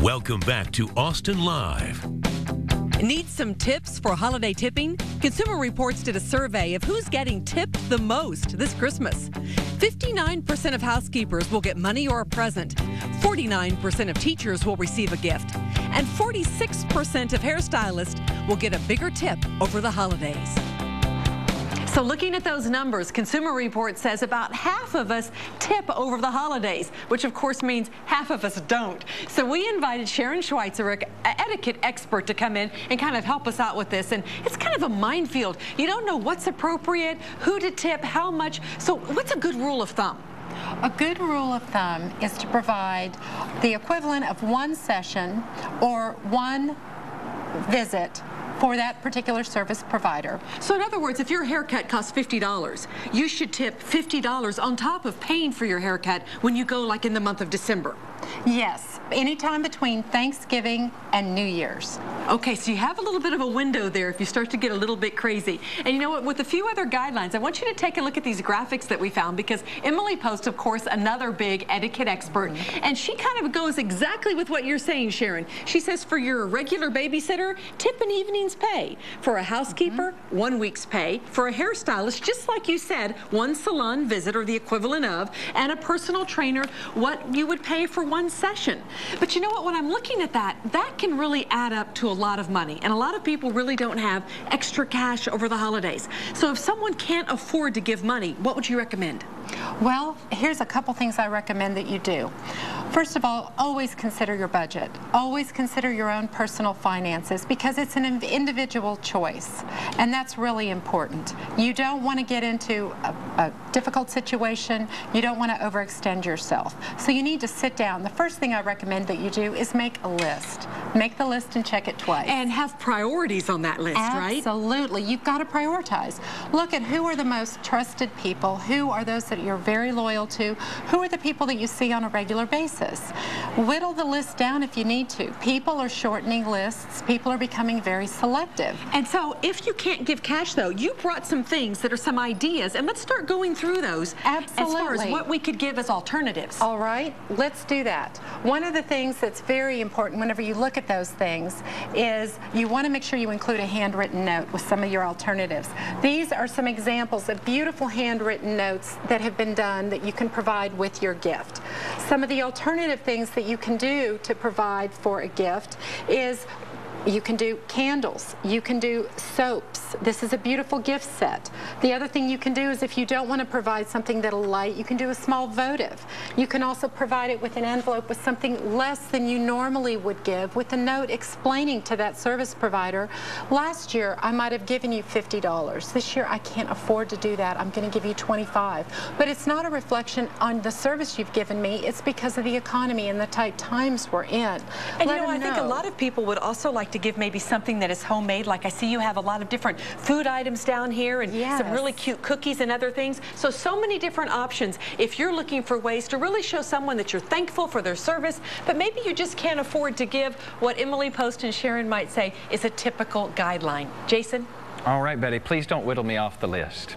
Welcome back to Austin Live. Need some tips for holiday tipping? Consumer Reports did a survey of who's getting tipped the most this Christmas. 59% of housekeepers will get money or a present. 49% of teachers will receive a gift. And 46% of hairstylists will get a bigger tip over the holidays. So looking at those numbers, Consumer Reports says about half of us tip over the holidays, which of course means half of us don't. So we invited Sharon Schweitzer, an etiquette expert, to come in and kind of help us out with this. And it's kind of a minefield. You don't know what's appropriate, who to tip, how much. So what's a good rule of thumb? A good rule of thumb is to provide the equivalent of one session or one visit for that particular service provider. So in other words, if your haircut costs $50, you should tip $50 on top of paying for your haircut when you go like in the month of December. Yes, anytime between Thanksgiving and New Year's. Okay, so you have a little bit of a window there if you start to get a little bit crazy. And you know what, with a few other guidelines, I want you to take a look at these graphics that we found, because Emily Post, of course, another big etiquette expert, and she kind of goes exactly with what you're saying, Sharon. She says for your regular babysitter, tip an evening's pay. For a housekeeper, 1 week's pay. For a hairstylist, just like you said, one salon visit or the equivalent of, and a personal trainer, what you would pay for one session. But you know what, when I'm looking at that can really add up to a lot of money, and a lot of people really don't have extra cash over the holidays. So if someone can't afford to give money, what would you recommend? Well, here's a couple things I recommend that you do. First of all, always consider your budget. Always consider your own personal finances, because it's an individual choice, and that's really important. You don't want to get into a difficult situation. You don't want to overextend yourself. So you need to sit down. The first thing I recommend that you do is make a list. Make the list and check it twice. And have priorities on that list, right? Absolutely. You've got to prioritize. Look at who are the most trusted people, who are those that you're very loyal to, who are the people that you see on a regular basis. Whittle the list down if you need to. People are shortening lists. People are becoming very selective. And so if you can't give cash, though, you brought some things that are some ideas, and let's start going through those. Absolutely. As far as what we could give as alternatives. All right, let's do that. One of the things that's very important whenever you look at those things is you want to make sure you include a handwritten note with some of your alternatives. These are some examples of beautiful handwritten notes that have been done that you can provide with your gift. Some of the alternative things that you can do to provide for a gift is you can do candles, you can do soaps. This is a beautiful gift set. The other thing you can do is if you don't want to provide something that'll light, you can do a small votive. You can also provide it with an envelope with something less than you normally would give, with a note explaining to that service provider, last year I might have given you $50. This year I can't afford to do that. I'm going to give you $25. But it's not a reflection on the service you've given me. It's because of the economy and the tight times we're in. And you know, I think a lot of people would also like to give maybe something that is homemade. Like I see you have a lot of different food items down here, and some really cute cookies and other things. So many different options if you're looking for ways to really show someone that you're thankful for their service, but maybe you just can't afford to give what Emily Post and Sharon might say is a typical guideline. Jason? All right, Betty, please don't whittle me off the list.